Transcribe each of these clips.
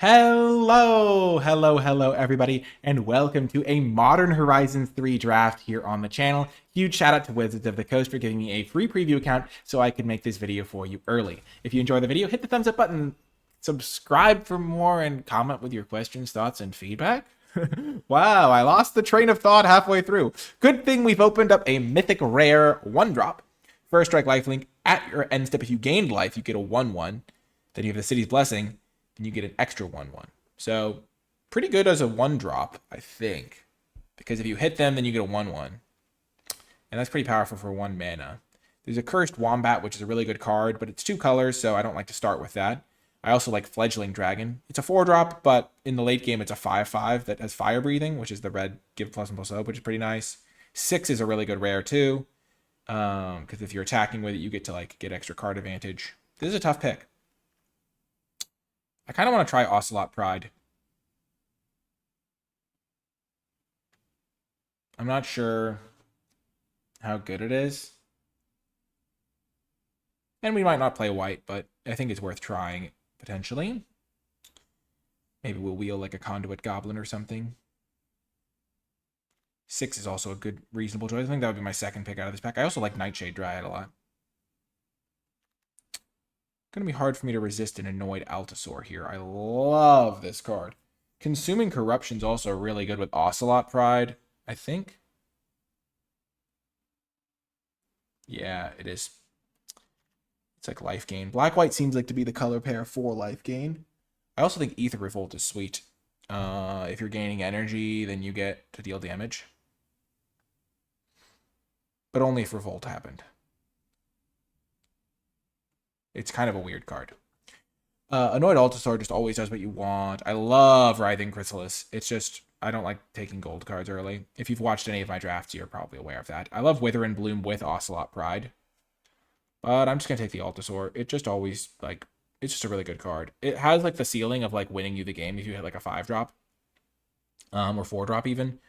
Hello, everybody, and welcome to a Modern Horizons 3 draft here on the channel. Huge shout out to Wizards of the Coast for giving me a free preview account so I could make this video for you early. If you enjoy the video, hit the thumbs up button, subscribe for more, and comment with your questions, thoughts, and feedback. Wow, I lost the train of thought halfway through. Good thing we've opened up a mythic rare 1-drop. First strike lifelink. At your end step, if you gained life, you get a 1/1. Then you have the City's Blessing, and you get an extra 1/1. So pretty good as a 1-drop, I think. Because if you hit them, then you get a 1/1. And that's pretty powerful for 1 mana. There's a Cursed Wombat, which is a really good card, but it's 2 colors, so I don't like to start with that. I also like Fledgling Dragon. It's a 4-drop, but in the late game, it's a 5/5 that has Fire Breathing, which is the red give +++, which is pretty nice. 6 is a really good rare, too. Because if you're attacking with it, you get to get extra card advantage. This is a tough pick. I kind of want to try Ocelot Pride. I'm not sure how good it is. And we might not play white, but I think it's worth trying, potentially. Maybe we'll wheel like a Conduit Goblin or something. 6 is also a good, reasonable choice. I think that would be my second pick out of this pack. I also like Nightshade Dryad a lot. Going to be hard for me to resist an Annoyed Altasaur here. I love this card. Consuming Corruption's also really good with Ocelot Pride, I think. Yeah, it is. It's like life gain. Black-white seems like to be the color pair for life gain. I also think Ether Revolt is sweet. If you're gaining energy, then you get to deal damage. But only if Revolt happened. It's kind of a weird card. Annoyed Altasaur just always does what you want. I love Writhing Chrysalis. It's just, I don't like taking gold cards early. If you've watched any of my drafts, you're probably aware of that. I love Wither and Bloom with Ocelot Pride. But I'm just going to take the Altasaur. It just always, it's just a really good card. It has, the ceiling of, winning you the game if you hit, a 5-drop. Or 4-drop even.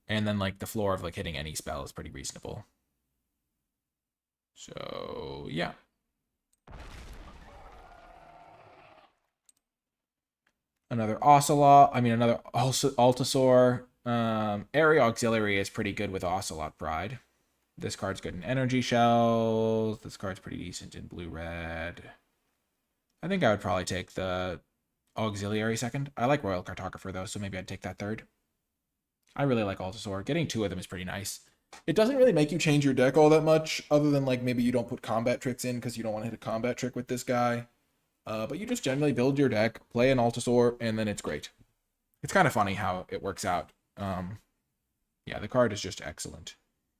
And then, the floor of, hitting any spell is pretty reasonable. So, yeah. Another Altasaur. Area Auxiliary is pretty good with Ocelot Pride. This card's good in Energy Shells. This card's pretty decent in blue-red. I think I would probably take the Auxiliary second. I like Royal Cartographer, though, so maybe I'd take that third. I really like Altasaur. Getting 2 of them is pretty nice. It doesn't really make you change your deck all that much, other than, maybe you don't put combat tricks in because you don't want to hit a combat trick with this guy. But you just generally build your deck, play an Altasaur, and then it's great. It's kind of funny how it works out. Yeah, the card is just excellent.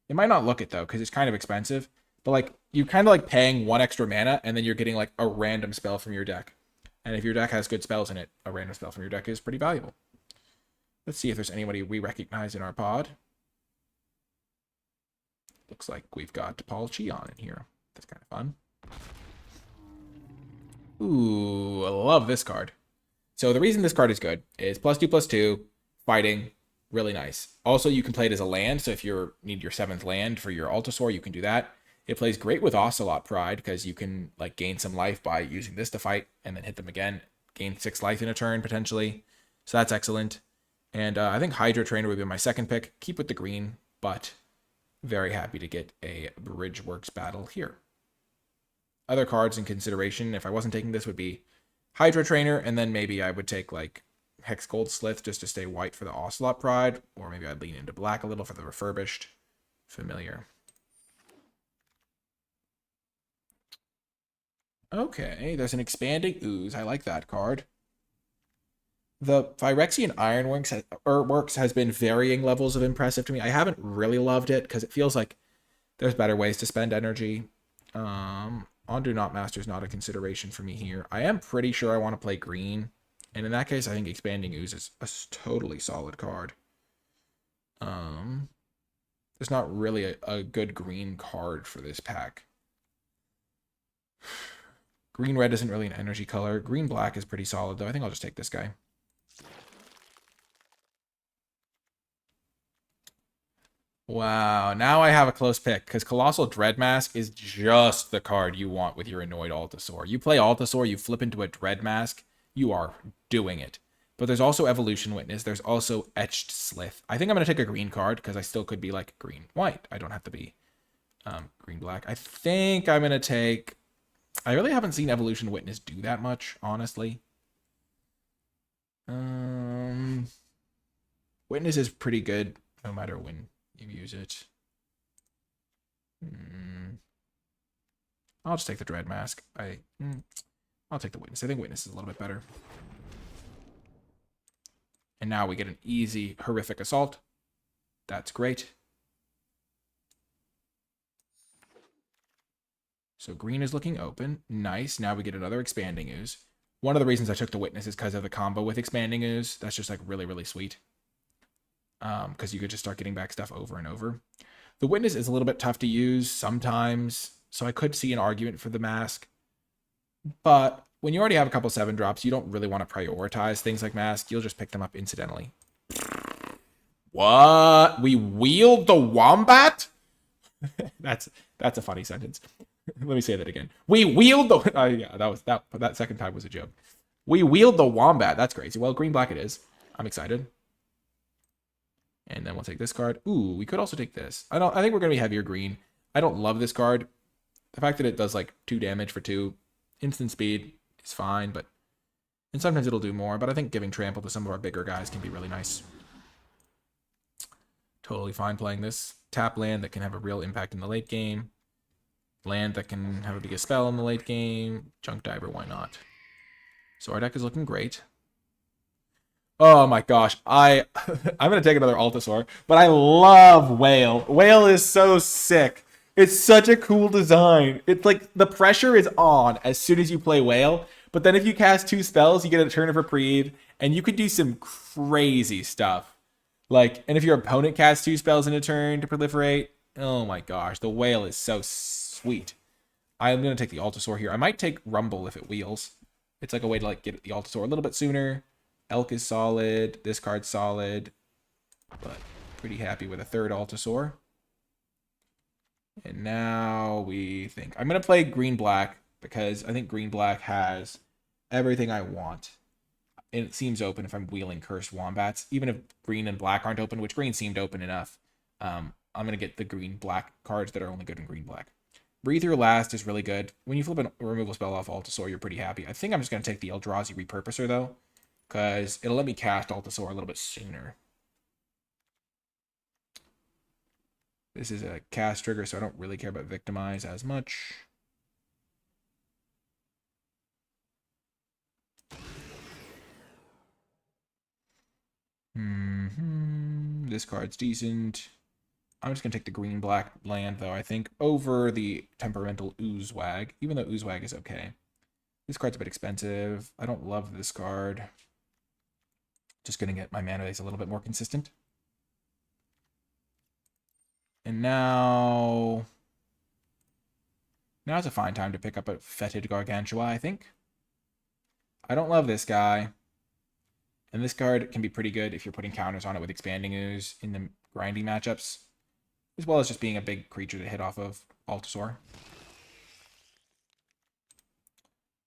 It might not look it, though, because it's kind of expensive. But, you kind of paying 1 extra mana, and then you're getting, a random spell from your deck. And if your deck has good spells in it, a random spell from your deck is pretty valuable. Let's see if there's anybody we recognize in our pod. Looks like we've got Paul Cheon in here. That's kind of fun. Ooh, I love this card. So the reason this card is good is +2/+2, fighting, really nice. Also, you can play it as a land, so if you need your 7th land for your Altasaur, you can do that. It plays great with Ocelot Pride, because you can gain some life by using this to fight, and then hit them again. Gain 6 life in a turn, potentially. So that's excellent. And I think Hydra Trainer would be my second pick. Keep with the green, but very happy to get a Bridgeworks battle here. Other cards in consideration, if I wasn't taking this, would be Hydra Trainer, and then maybe I would take, Hex Gold Slith just to stay white for the Ocelot Pride, or maybe I'd lean into black a little for the Refurbished. Familiar. Okay, there's an Expanding Ooze. I like that card. The Phyrexian Ironworks has been varying levels of impressive to me. I haven't really loved it, because it feels like there's better ways to spend energy. Ondu Not Master is not a consideration for me here. I am pretty sure I want to play green. And in that case, I think Expanding Ooze is a totally solid card. There's not really a good green card for this pack. Green-red isn't really an energy color. Green-black is pretty solid, though. I think I'll just take this guy. Wow, now I have a close pick, because Colossal Dreadmask is just the card you want with your Annoyed Altasaur. You play Altasaur, you flip into a Dreadmask, you are doing it. But there's also Evolution Witness. There's also Etched Slith. I think I'm going to take a green card because I still could be like green-white. I don't have to be green-black. I think I'm going to take... I really haven't seen Evolution Witness do that much, honestly. Witness is pretty good no matter when you use it. I'll just take the Dread Mask. I'll take the Witness. I think Witness is a little bit better. And now we get an easy, horrific assault. That's great. So green is looking open. Nice. Now we get another Expanding Ooze. One of the reasons I took the Witness is because of the combo with Expanding Ooze. That's just like really, really sweet. Because you could just start getting back stuff over and over. The Witness is a little bit tough to use sometimes, so I could see an argument for the Mask. But when you already have a couple 7-drops, you don't really want to prioritize things like Mask. You'll just pick them up incidentally. What? We wield the Wombat? That's a funny sentence. Let me say that again. We wield the... yeah, that second time was a joke. We wield the Wombat. That's crazy. Well, green-black it is. I'm excited. And then we'll take this card. Ooh, we could also take this. I think we're going to be heavier green. I don't love this card. The fact that it does like 2 damage for 2 instant speed is fine, but... And sometimes it'll do more, but I think giving trample to some of our bigger guys can be really nice. Totally fine playing this. Tap land that can have a real impact in the late game. Land that can have a big spell in the late game. Junk Diver, why not? So our deck is looking great. Oh my gosh, I'm going to take another Altasaur, but I love Whale. Whale is so sick. It's such a cool design. It's like the pressure is on as soon as you play Whale, but then if you cast 2 spells, you get a turn of reprieve, and you could do some crazy stuff. Like, and if your opponent casts 2 spells in a turn to proliferate, oh my gosh, the Whale is so sweet. I'm going to take the Altasaur here. I might take Rumble if it wheels. It's like a way to like get the Altasaur a little bit sooner. Elk is solid. This card's solid. But pretty happy with a 3rd Altasaur. And now we think... I'm going to play green-black because I think green-black has everything I want. And it seems open if I'm wheeling Cursed Wombats. Even if green and black aren't open, which green seemed open enough. I'm going to get the green-black cards that are only good in green-black. Breathe Your Last is really good. When you flip a removal spell off Altasaur, you're pretty happy. I think I'm just going to take the Eldrazi Repurposer, though. Because it'll let me cast Altasaur a little bit sooner. This is a cast trigger, so I don't really care about Victimize as much. This card's decent. I'm just going to take the green-black land, though, I think, over the Temperamental Oozewag, even though Oozewag is okay. This card's a bit expensive. I don't love this card. Just going to get my mana base a little bit more consistent. And now... Now's a fine time to pick up a Fetid Gargantua, I think. I don't love this guy. And this card can be pretty good if you're putting counters on it with Expanding Ooze in the grinding matchups. As well as just being a big creature to hit off of Altasaur.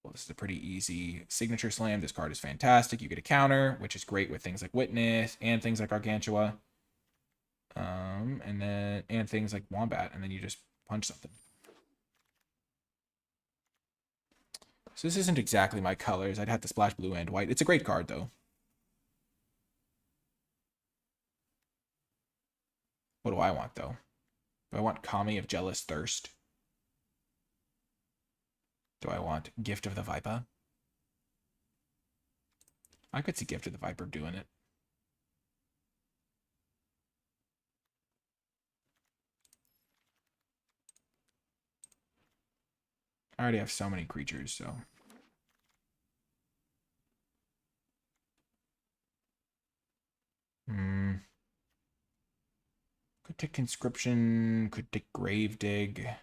Well, this is a pretty easy signature slam. This card is fantastic. You get a counter, which is great with things like Witness and things like Gargantua. And things like Wombat, and then you just punch something. So this isn't exactly my colors. I'd have to splash blue and white. It's a great card, though. What do I want, though? Do I want Kami of Jealous Thirst? Do I want Gift of the Viper? I could see Gift of the Viper doing it. I already have so many creatures, so... Could take Conscription, could take Gravedigg. I'm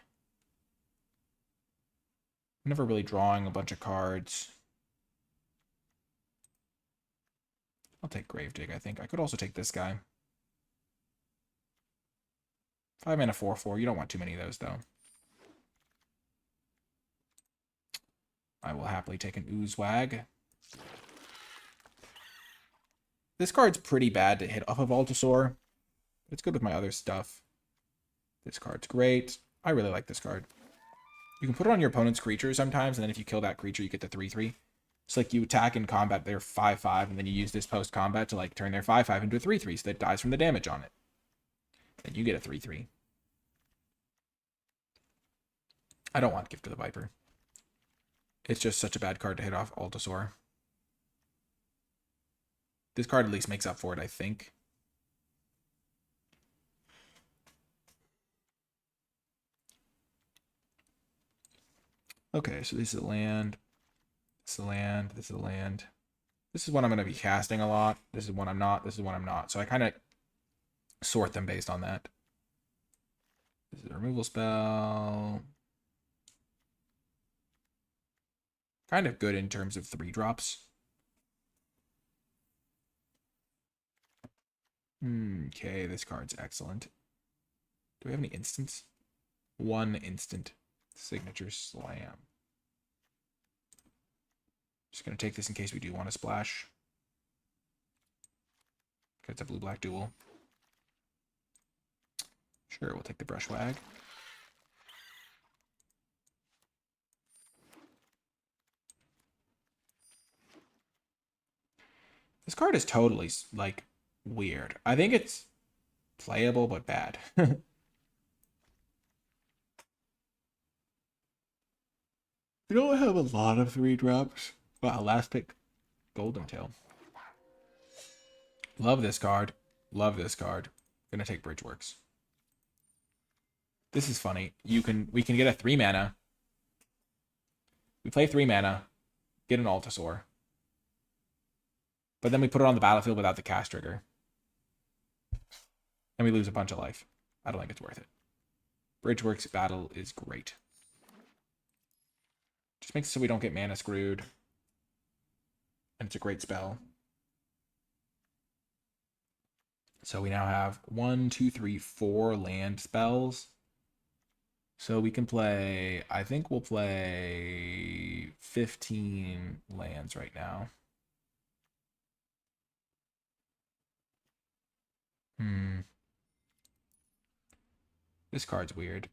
never really drawing a bunch of cards. I'll take Gravedigg, I think. I could also take this guy. 5 mana 4/4. You don't want too many of those, though. I will happily take an Oozewag. This card's pretty bad to hit off of Altasaur. It's good with my other stuff. This card's great. I really like this card. You can put it on your opponent's creature sometimes, and then if you kill that creature, you get the 3/3. It's like you attack in combat, they're 5/5, and then you use this post-combat to like turn their 5/5 into a 3/3, so that dies from the damage on it. Then you get a 3/3. I don't want Gift of the Viper. It's just such a bad card to hit off Altasaur. This card at least makes up for it, I think. Okay, so this is a land. This is a land. This is a land. This is one I'm going to be casting a lot. This is one I'm not. This is one I'm not. So I kind of sort them based on that. This is a removal spell. Kind of good in terms of 3-drops. Okay, this card's excellent. Do we have any instants? One instant. Signature Slam. Just going to take this in case we do want to splash. It's a blue-black duel. Sure, we'll take the Brushwag. This card is totally, like, weird. I think it's playable, but bad. We don't have a lot of 3-drops. Wow, last pick, Golden Tail. Love this card. Love this card. Gonna take Bridgeworks. This is funny. We can get a 3-mana. We play 3 mana, get an Altasaur. But then we put it on the battlefield without the cast trigger. And we lose a bunch of life. I don't think it's worth it. Bridgeworks battle is great. Just makes it so we don't get mana screwed. And it's a great spell. So we now have 1, 2, 3, 4 land spells. So we can play, I think we'll play 15 lands right now. This card's weird.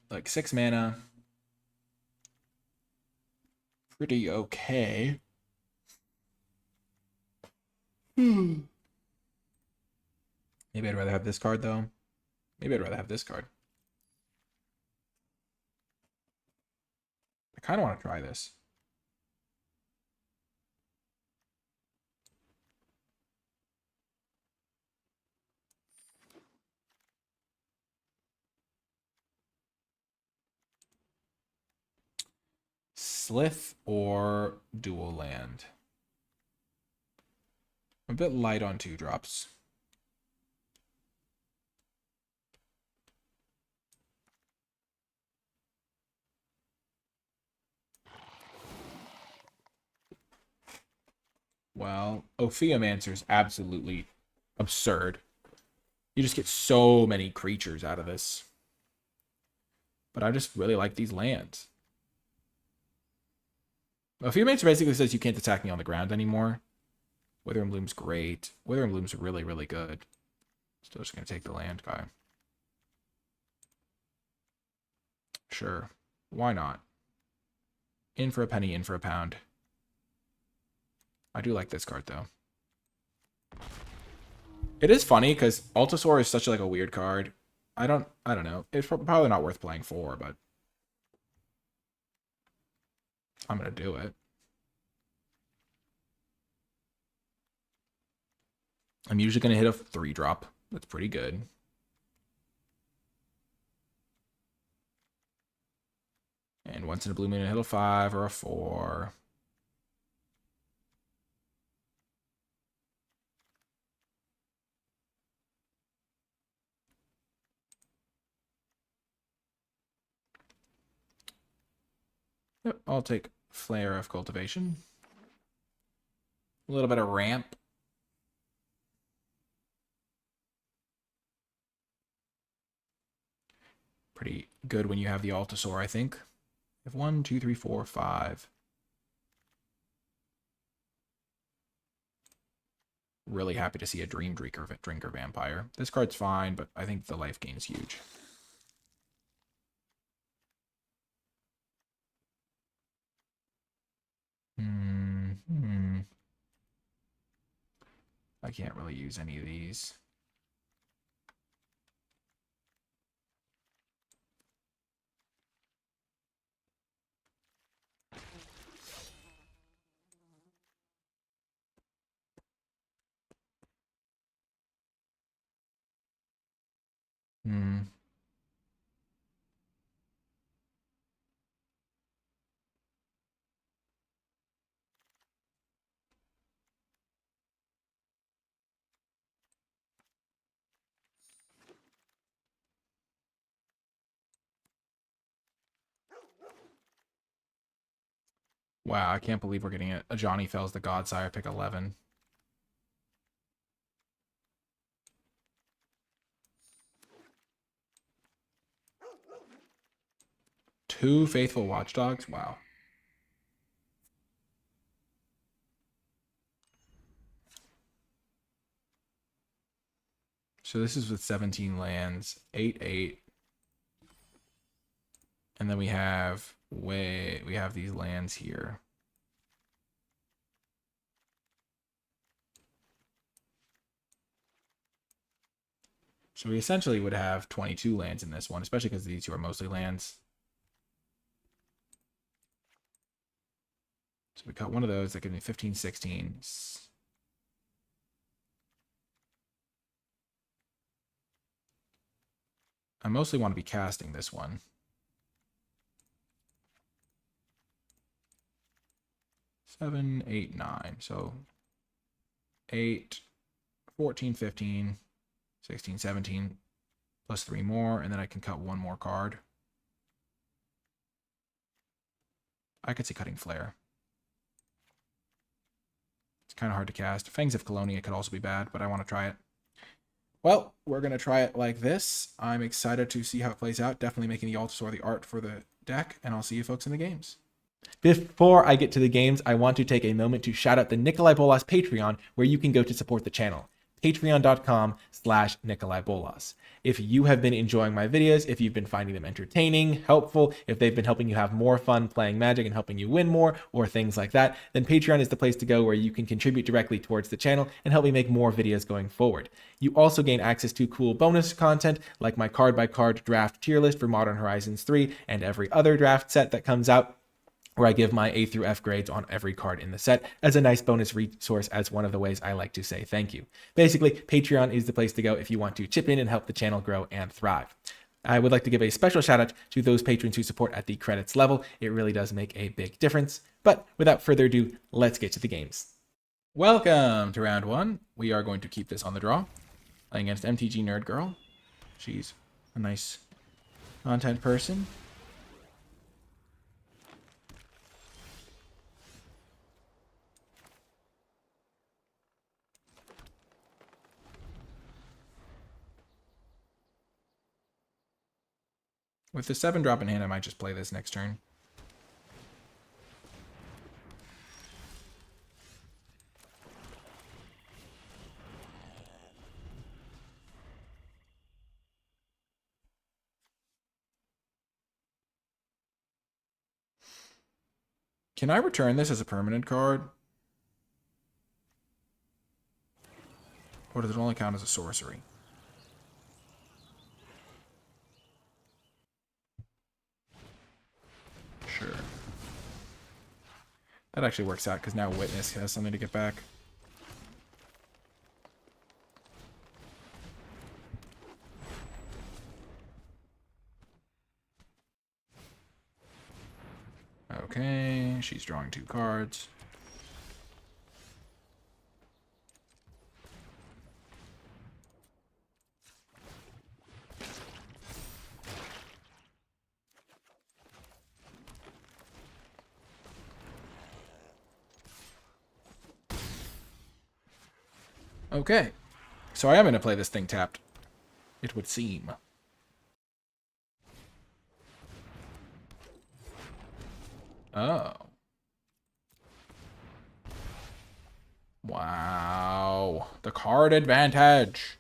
Like 6 mana. Pretty okay. Maybe I'd rather have this card, though. Maybe I'd rather have this card. I kind of want to try this. Slith or dual land? I'm a bit light on 2-drops. Well, Ophiomancer is absolutely absurd. You just get so many creatures out of this. But I just really like these lands. Ophiomancer basically says you can't attack me on the ground anymore. Withering Bloom's great. Withering Bloom's really, really good. Still just going to take the land guy. Sure. Why not? In for a penny, in for a pound. I do like this card, though. It is funny, because Altasaur is such like a weird card. I don't know. It's probably not worth playing for, but I'm going to do it. I'm usually going to hit a 3-drop. That's pretty good. And once in a blue moon, hit a 5 or a 4. Yep, I'll take Flare of Cultivation. A little bit of ramp. Pretty good when you have the Altasaur, I think. You have 1, 2, 3, 4, 5. really happy to see a Dream Drinker Vampire. This card's fine, but I think the life gain's huge. I can't really use any of these. Wow, I can't believe we're getting a Johnny Fells the Godsire pick 11. Two Faithful Watchdogs? Wow. So this is with 17 lands, 8/8. And then we have these lands here. So we essentially would have 22 lands in this one, especially because these two are mostly lands. So we got one of those that gives me 15, 16. I mostly want to be casting this one. 7, 8, 9. So 8, 14, 15, 16, 17, plus 3 more, and then I can cut one more card. I could see cutting Flare. It's kind of hard to cast. Fangs of Colonia could also be bad, but I want to try it. Well, we're going to try it like this. I'm excited to see how it plays out. Definitely making the Altasaur the art for the deck, and I'll see you folks in the games. Before I get to the games, I want to take a moment to shout out the NicolaiBolas Patreon, where you can go to support the channel. Patreon.com/NicolaiBolas. If you have been enjoying my videos, if you've been finding them entertaining, helpful, if they've been helping you have more fun playing Magic and helping you win more, or things like that, then Patreon is the place to go where you can contribute directly towards the channel and help me make more videos going forward. You also gain access to cool bonus content like my card-by-card draft tier list for Modern Horizons 3 and every other draft set that comes out, where I give my A through F grades on every card in the set as a nice bonus resource, as one of the ways I like to say thank you. Basically, Patreon is the place to go if you want to chip in and help the channel grow and thrive. I would like to give a special shout out to those patrons who support at the credits level. It really does make a big difference. But without further ado, let's get to the games. Welcome to round one. We are going to keep this on the draw. Playing against MTG Nerd Girl. She's a nice content person. With the 7-drop in hand, I might just play this next turn. Can I return this as a permanent card? Or does it only count as a sorcery? Sure. That actually works out, because now Witness has something to get back. Okay, she's drawing 2 cards. Okay, so I am going to play this thing tapped, it would seem. Oh. Wow. go. The card advantage.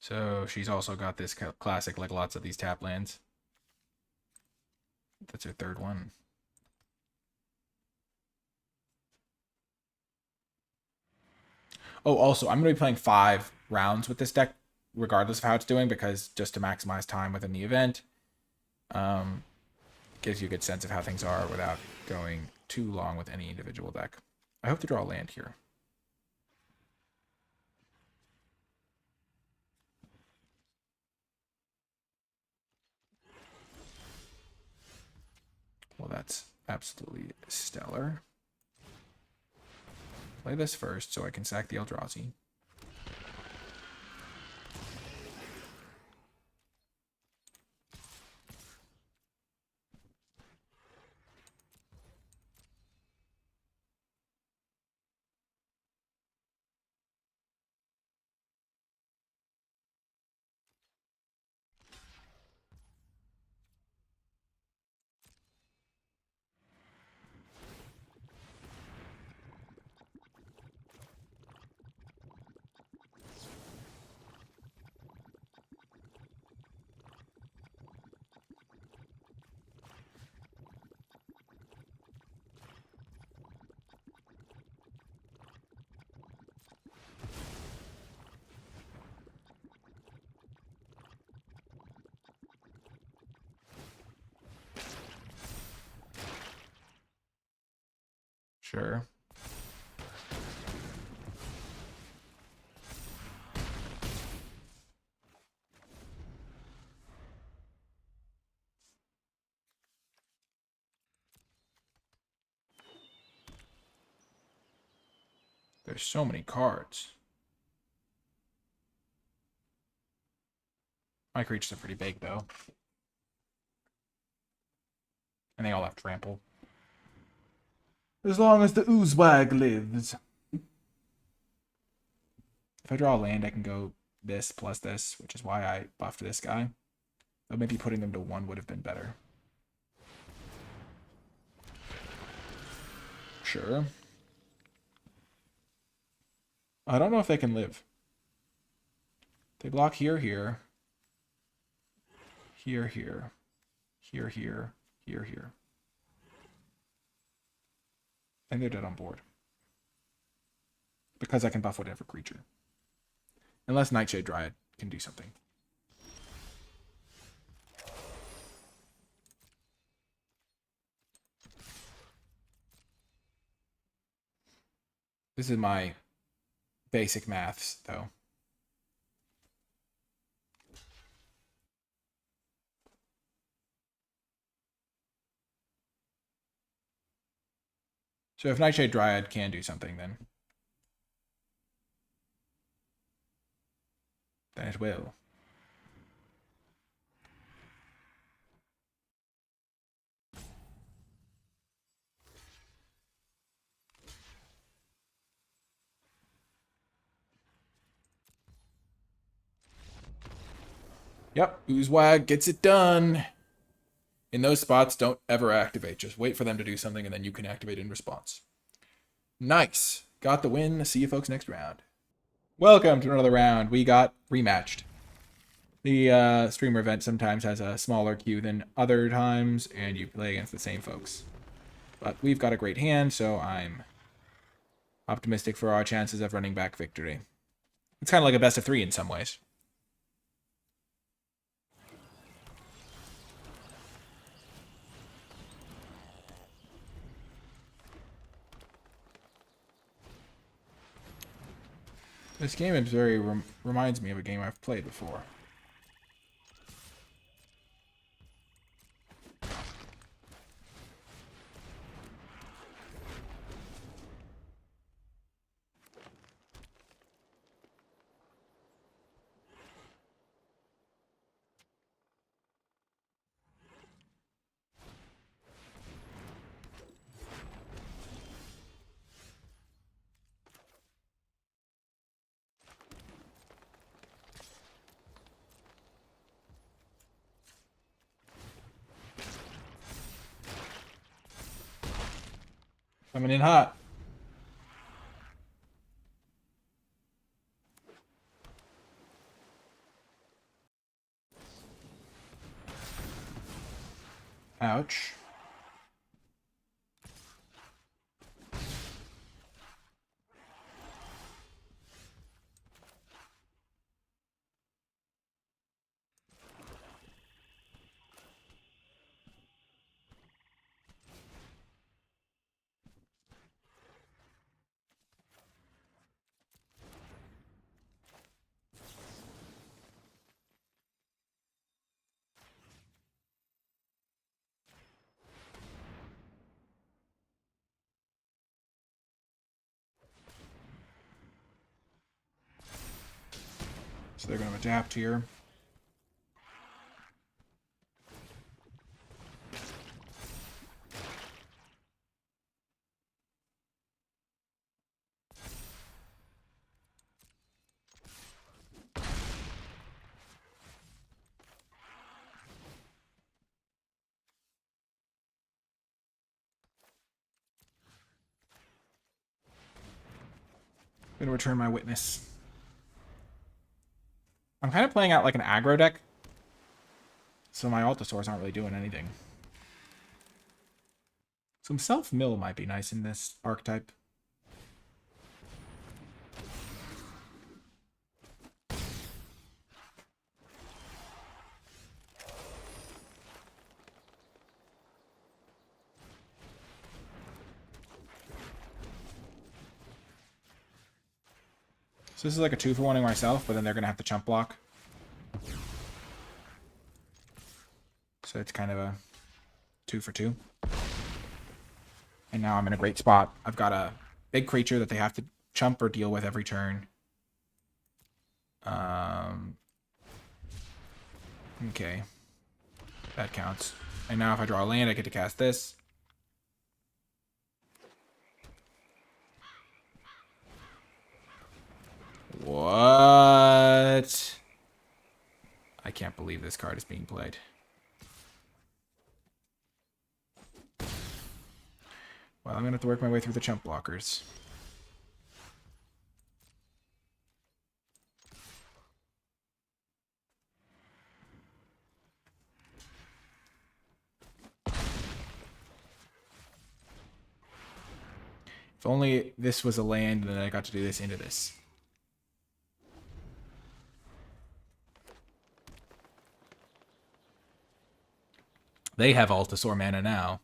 So she's also got this classic, like lots of these tap lands. That's her third one. Oh, also, I'm going to be playing 5 rounds with this deck, regardless of how it's doing, because just to maximize time within the event. Gives you a good sense of how things are without going too long with any individual deck. I hope to draw a land here. Well, that's absolutely stellar. Play this first so I can sack the Eldrazi. Sure. There's so many cards. My creatures are pretty big, though. And they all have trample. As long as the Oozewag lives. If I draw a land, I can go this plus this, which is why I buffed this guy. Though maybe putting them to 1 would have been better. Sure. I don't know if they can live. They block here, here. Here, here. Here, here. Here, here. And they're dead on board. Because I can buff whatever creature. Unless Nightshade Dryad can do something. This is my basic maths, though. So if Nightshade Dryad can do something, then it will. Yep, Oozewag gets it done. In those spots, don't ever activate. Just wait for them to do something, and then you can activate in response. Nice. Got the win. See you folks next round. Welcome to another round. We got rematched. The streamer event sometimes has a smaller queue than other times, and you play against the same folks. But we've got a great hand, so I'm optimistic for our chances of running back victory. It's kind of like a best of 3 in some ways. This game is very reminds me of a game I've played before. Coming in hot. Ouch. So they're going to adapt here. I'm going to return my witness. I'm kind of playing out like an aggro deck, so my Altosaurs aren't really doing anything. Some self-mill might be nice in this archetype. So this is like a 2-for-1ing myself, but then they're going to have to chump block. So it's kind of a 2-for-2. And now I'm in a great spot. I've got a big creature that they have to chump or deal with every turn. Okay. That counts. And now if I draw a land, I get to cast this. What? I can't believe this card is being played. Well, I'm going to have to work my way through the chump blockers. If only this was a land and then I got to do this into this. They have Altosaur mana now.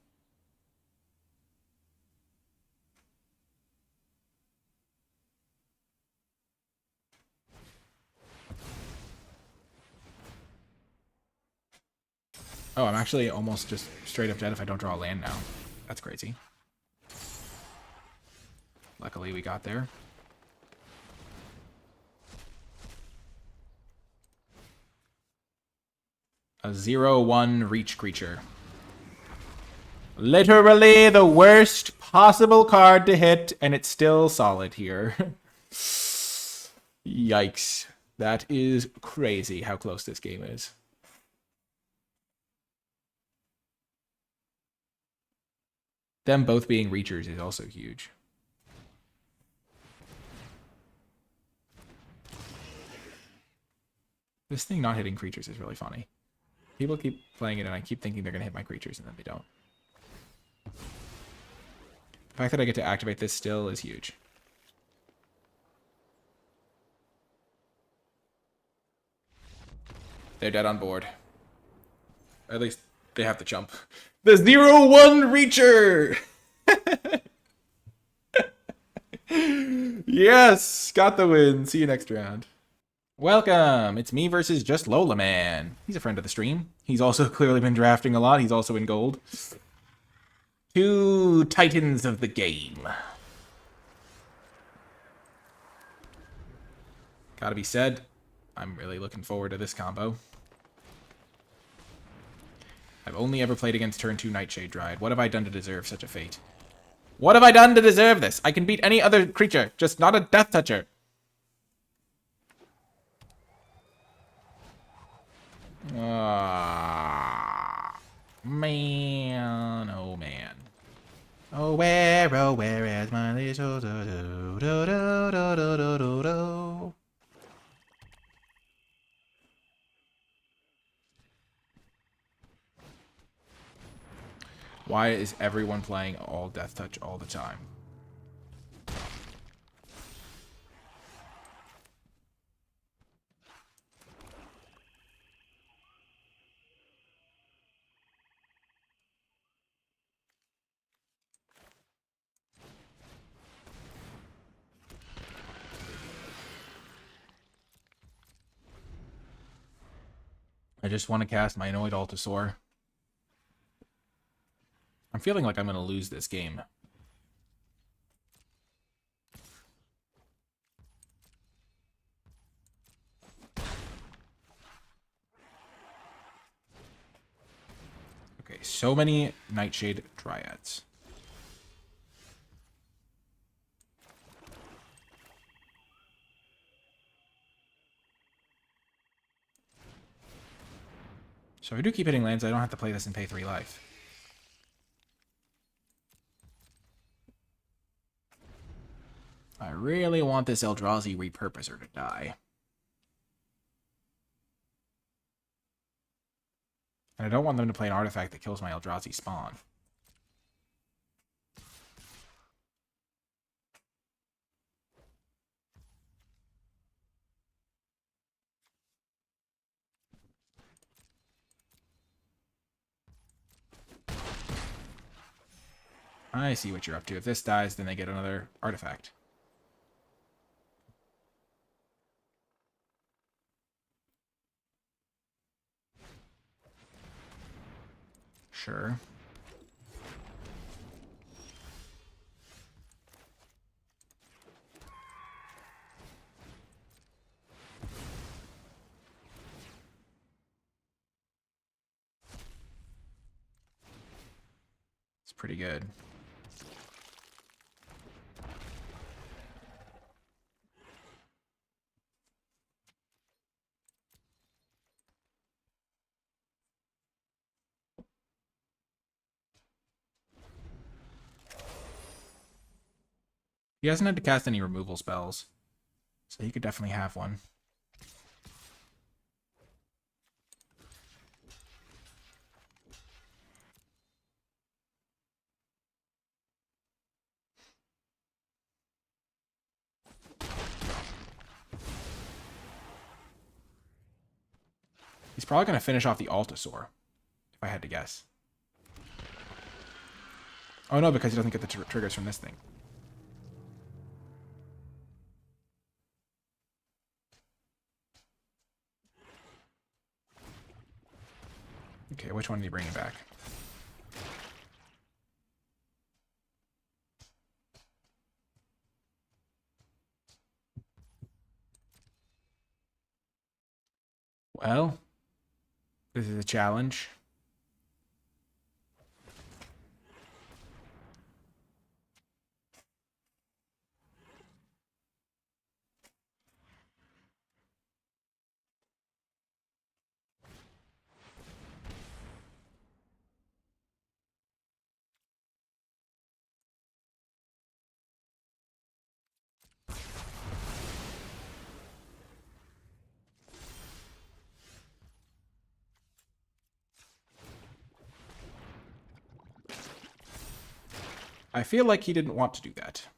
Oh, I'm actually almost just straight up dead if I don't draw a land now. That's crazy. Luckily we got there. A 0/1 reach creature. Literally the worst possible card to hit, and it's still solid here. Yikes. That is crazy how close this game is. Them both being reachers is also huge. This thing not hitting creatures is really funny. People keep playing it and I keep thinking they're going to hit my creatures and then they don't. The fact that I get to activate this still is huge. They're dead on board. At least they have to jump. The 0/1 Reacher! Yes, got the win. See you next round. Welcome. It's me versus Just Lola Man. He's a friend of the stream. He's also clearly been drafting a lot. He's also in gold. Two titans of the game. Gotta be said, I'm really looking forward to this combo. I've only ever played against turn 2 Nightshade Dryad. What have I done to deserve such a fate? What have I done to deserve this? I can beat any other creature, just not a Death Toucher. Man, oh man. Oh where is my little do-do-do-do-do-do-do-do? Why is everyone playing all Death Touch all the time? I just want to cast my Annoyed Altasaur. I'm feeling like I'm going to lose this game. Okay, so many Nightshade Dryads. So if I do keep hitting lands, I don't have to play this and pay 3 life. I really want this Eldrazi Repurposer to die. And I don't want them to play an artifact that kills my Eldrazi spawn. I see what you're up to. If this dies, then they get another artifact. Sure. It's pretty good. He hasn't had to cast any removal spells, so he could definitely have one. He's probably going to finish off the Altasaur, if I had to guess. Oh no, because he doesn't get the triggers from this thing. Okay, which one are you bringing back? Well, this is a challenge. I feel like he didn't want to do that.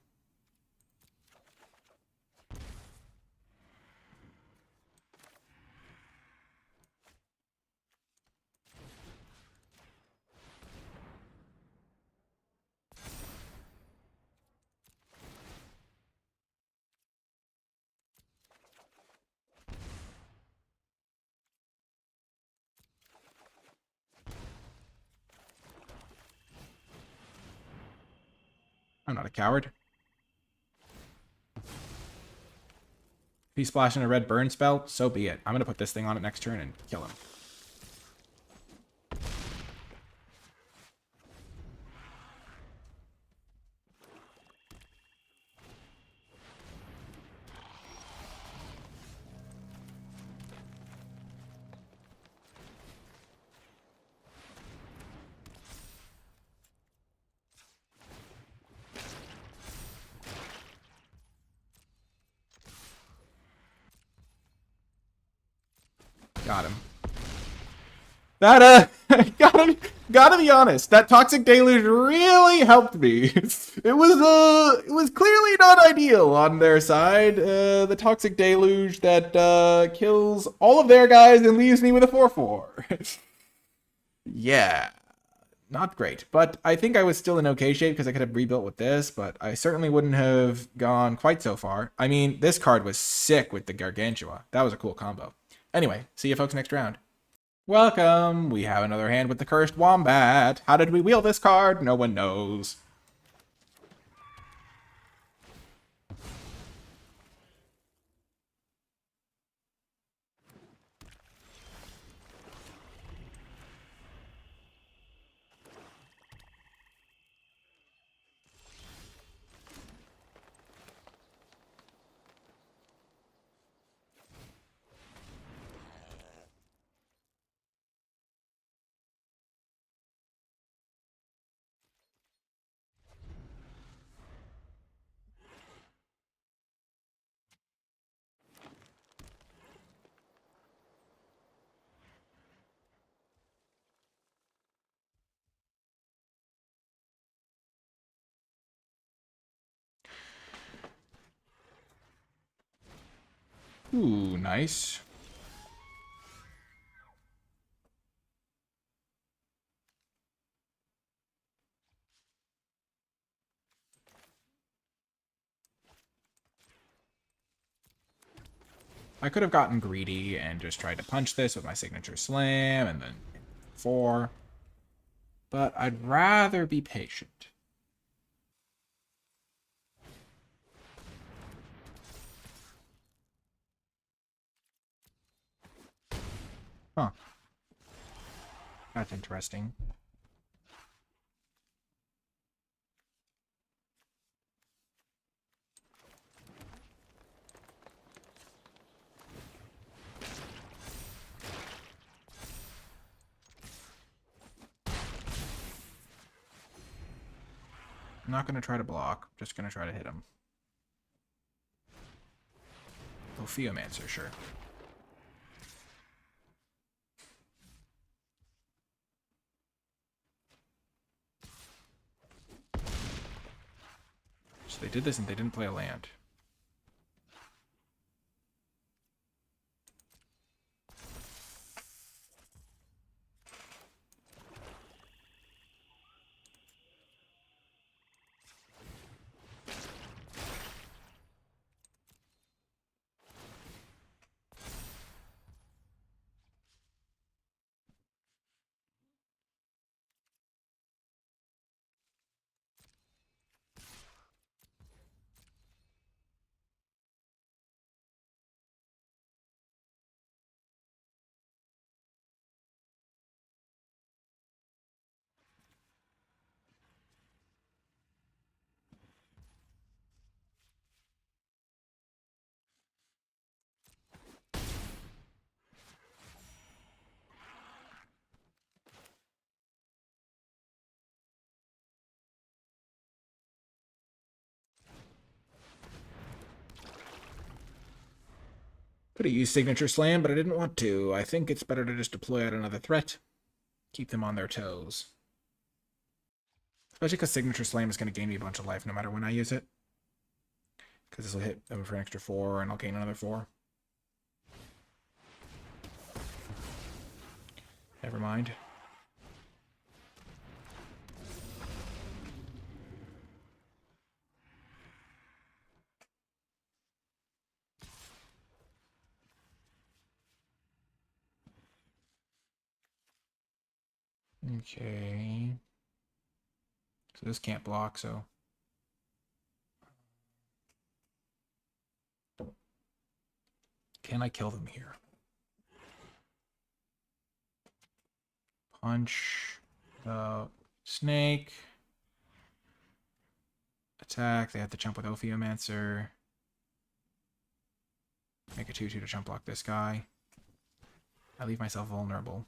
I'm not a coward. If he splashes in a red burn spell, so be it. I'm going to put this thing on it next turn and kill him. Got him. That, gotta be honest, that Toxic Deluge really helped me. It was clearly not ideal on their side. The Toxic Deluge that kills all of their guys and leaves me with a 4/4. Yeah, not great. But I think I was still in okay shape because I could have rebuilt with this, but I certainly wouldn't have gone quite so far. I mean, this card was sick with the Gargantua. That was a cool combo. Anyway, see you folks next round. Welcome! We have another hand with the Cursed Wombat. How did we wheel this card? No one knows. Ooh, nice. I could have gotten greedy and just tried to punch this with my signature slam and then 4. But I'd rather be patient. Huh. That's interesting. I'm not going to try to block. I'm just going to try to hit him. Oh, Theomancer, sure. So they did this and they didn't play a land. Could have used Signature Slam, but I didn't want to. I think it's better to just deploy out another threat. Keep them on their toes. Especially because Signature Slam is going to gain me a bunch of life no matter when I use it. Because this will hit them for an extra 4, and I'll gain another 4. Never mind. Okay. So this can't block, so Can I kill them here? Punch the snake. Attack. They have to jump with Ophiomancer. Make a 2/2 to jump block this guy. I leave myself vulnerable.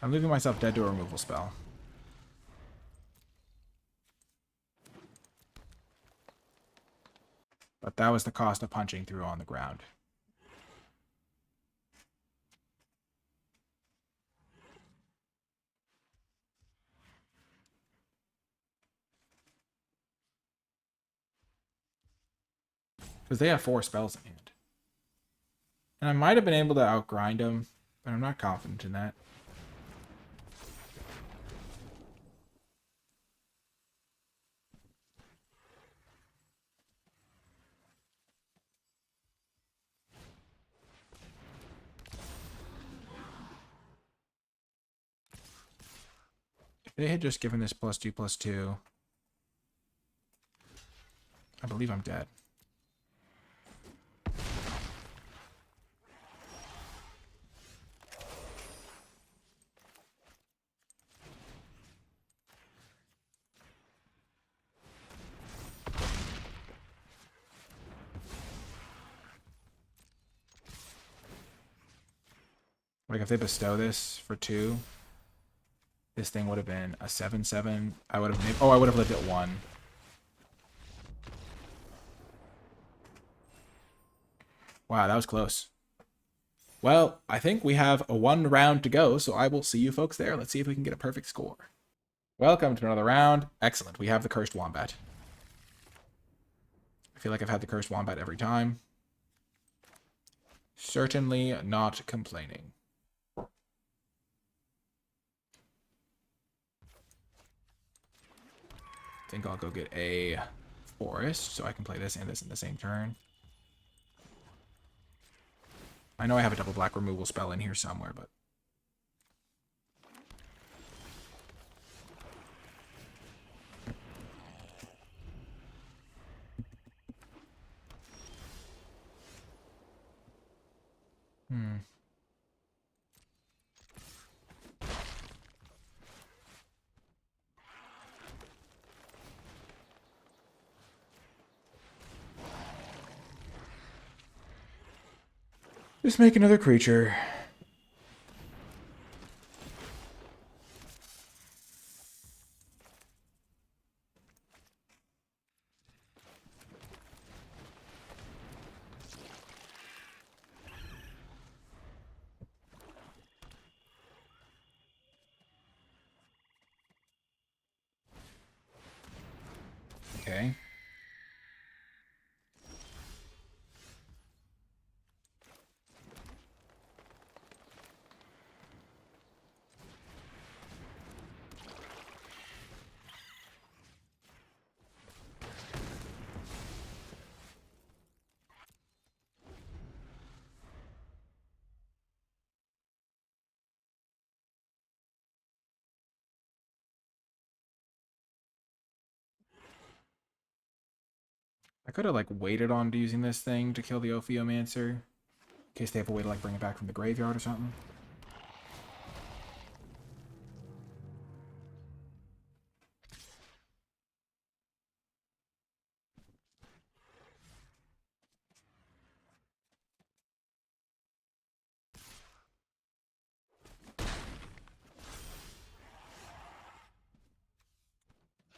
So I'm leaving myself dead to a removal spell. But that was the cost of punching through on the ground. Because they have 4 spells in hand. And I might have been able to outgrind them, but I'm not confident in that. If they had just given this +2/+2, I believe I'm dead. Like, if they bestow this for 2, this thing would have been a 7/7. I would have... Oh, I would have lived at 1. Wow, that was close. Well, I think we have a 1 round to go, so I will see you folks there. Let's see if we can get a perfect score. Welcome to another round. Excellent. We have the Cursed Wombat. I feel like I've had the Cursed Wombat every time. Certainly not complaining. I think I'll go get a forest so I can play this and this in the same turn. I know I have a double black removal spell in here somewhere, but... Just make another creature. Okay. I could have, like, waited on using this thing to kill the Ophiomancer. In case they have a way to, like, bring it back from the graveyard or something.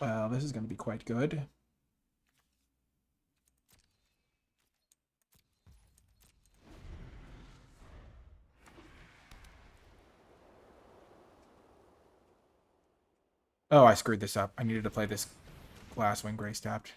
Well, this is going to be quite good. Oh, I screwed this up. I needed to play this Glasswing Gray Stabbed.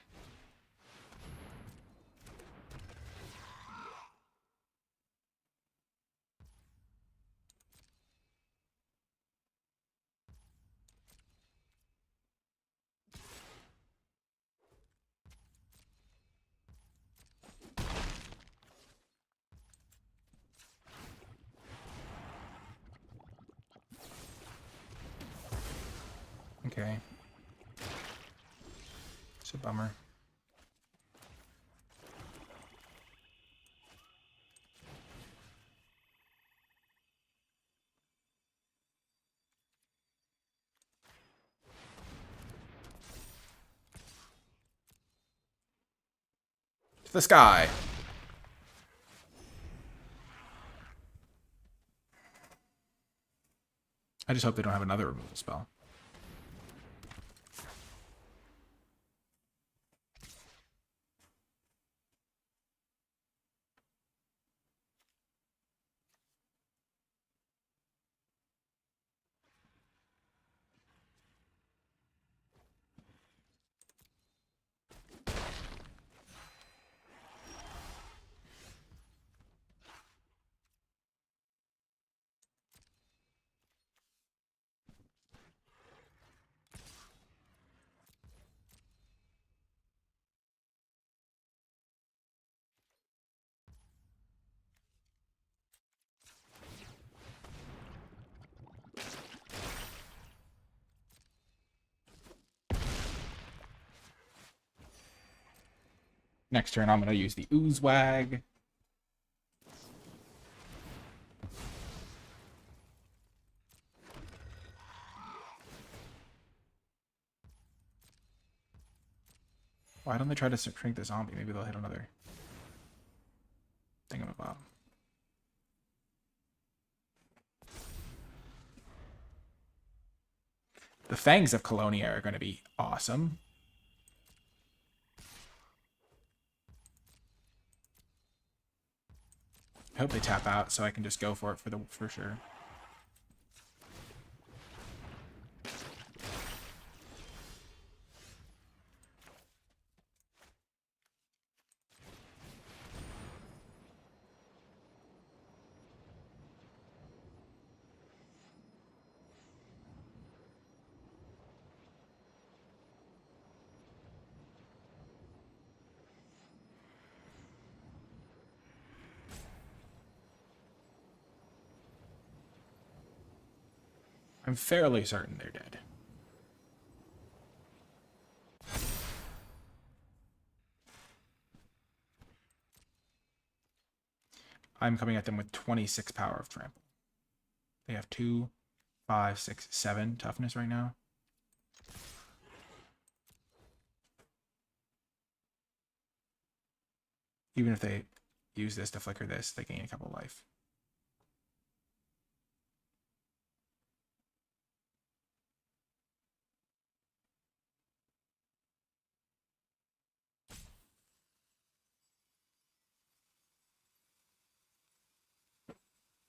Okay. It's a bummer. To the sky. I just hope they don't have another removal spell. Next turn, I'm going to use the Oozewag. Why don't they try to shrink the zombie? Maybe they'll hit another thingamabob. The Fangs of Colonia are going to be awesome. I hope they tap out so I can just go for it for sure. I'm fairly certain they're dead. I'm coming at them with 26 power of trample. They have 2, 5, 6, 7 toughness right now. Even if they use this to flicker this, they gain a couple life.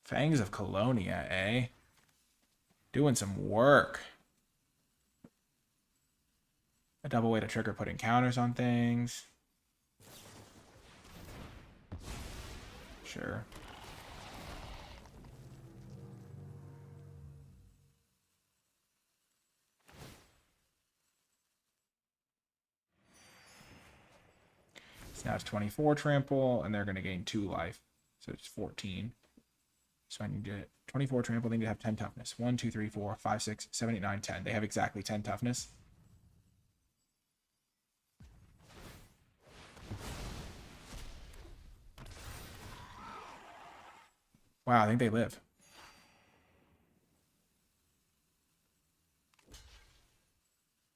Fangs of Colonia, eh? Doing some work. A double way to trigger putting counters on things. Sure. So now it's 24 trample, and they're going to gain 2 life. So it's 14. So I need to 24 trample, they need to have 10 toughness. 1, 2, 3, 4, 5, 6, 7, 8, 9, 10. They have exactly 10 toughness. Wow, I think they live.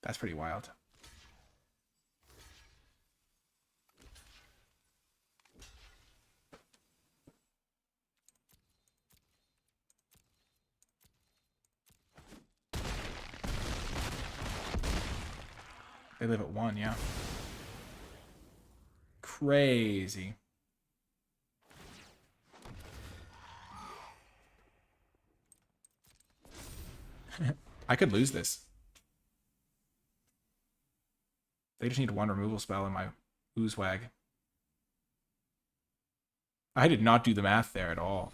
That's pretty wild. They live at 1, yeah. Crazy. I could lose this. They just need 1 removal spell in my Oozewag. I did not do the math there at all.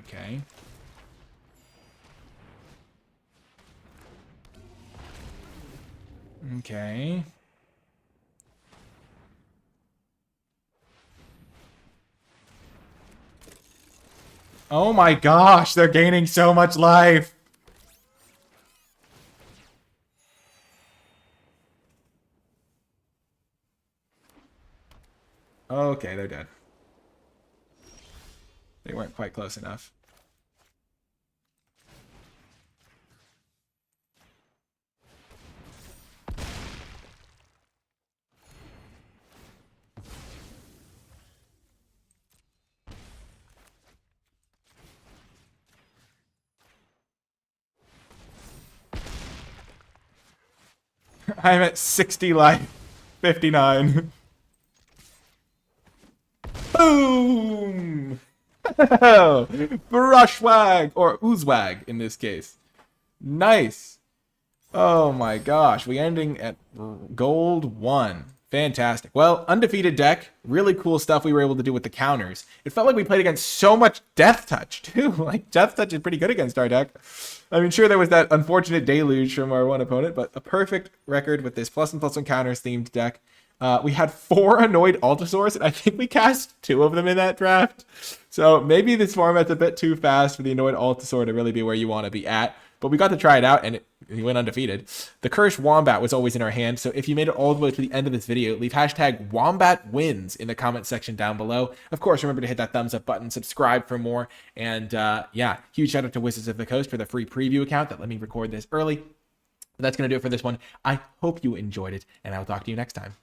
Okay. Okay. Oh my gosh, they're gaining so much life. Okay, they're dead. They weren't quite close enough. I'm at 60 life. 59. Boom! Brushwag! Or Oozewag in this case. Nice. Oh my gosh. We ending at gold 1. Fantastic. Well, undefeated deck. Really cool stuff we were able to do with the counters. It felt like we played against so much Death Touch, too. Like, Death Touch is pretty good against our deck. I mean, sure, there was that unfortunate deluge from our one opponent, but a perfect record with this +1/+1 counters themed deck. We had 4 Annoyed Altasaurs, and I think we cast 2 of them in that draft. So maybe this format's a bit too fast for the Annoyed Altasaur to really be where you want to be at. But we got to try it out, and we went undefeated. The Cursed Wombat was always in our hand, so if you made it all the way to the end of this video, leave hashtag WombatWins in the comment section down below. Of course, remember to hit that thumbs up button, subscribe for more, and yeah, huge shout out to Wizards of the Coast for the free preview account that let me record this early. But that's going to do it for this one. I hope you enjoyed it, and I'll talk to you next time.